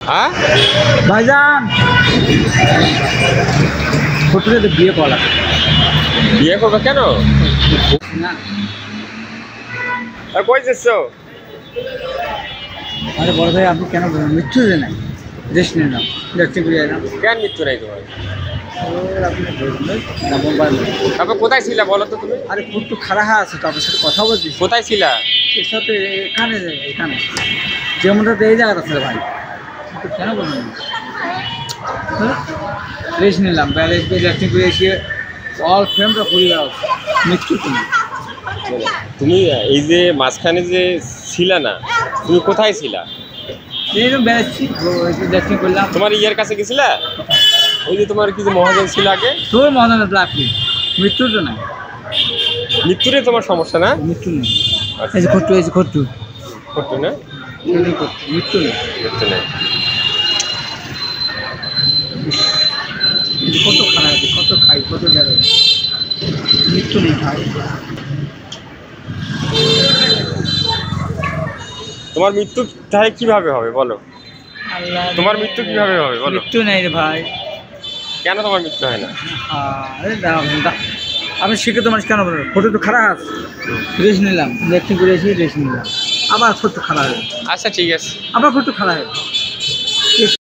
হ্যাঁ ভাইজান হোটেলে তো বিয়ে করা বিয়ে করবে কেন? না আর কই যাচ্ছ? আরে বড় ভাই আপনি কেন বলেন মৃত্যু যে নাই রেস্ট নিলাম দেখতে ঘুরে এলাম কেন মৃত্যু নাই তোমার? আপনি বলবেন না মোবাইল তারপর কোথায় ছিলা বলো তো তুমি? আরে একটু খারাপ আছে তো আপনার সাথে কথা বলছি কোথায় ছিলা? এর সাথে এখানে এখানে যেমনটা তো এই জায়গাটা আছে ভাই কিন্তু কেন বলবেন রেস্ট নিলাম ব্যালেন্স দেখতে ঘুরে এসে অল ফ্রেমটা ঘুরে বেড়াচ্ছে মৃত্যু তুমি তুমি এই যে মাঝখানে যে ছিলা না, তুমি কোথায় ছিলা? এইরকম বেড়াচ্ছি দেখতে করলাম তোমার ইয়ের কাছে গেছিলা? ওই যে তোমার কি যে মহাজন ছিল আগে, তোর মনে ব্ল্যাক মৃত্যুর তো নাই মৃত্যুরে তোমার সমস্যা না? মৃত্যু নেই এই যে খট্টু এই যে খট্টু করতো না? মৃত্যু নেই মৃত্যু নেই। এই যে কত খারাপ আছে কত খাই কত বেড়াই মৃত্যু নেই ভাই তোমার মৃত্যু তাহলে কিভাবে হবে বলো? আল্লাহ তোমার মৃত্যু কিভাবে হবে বলো? মৃত্যু নেই রে ভাই কেন তোমার মৃত্যু হয় না? আরে আমি শিখে তোমার কেন বলবো ফটো তো খারাপ আছে রেস্ট নিলাম দেখতে ঘুরে এসে রেস্ট নিলাম আবার ফটো খারাপ হবে আচ্ছা ঠিক আছে। আবার ফটো খারাপ হবে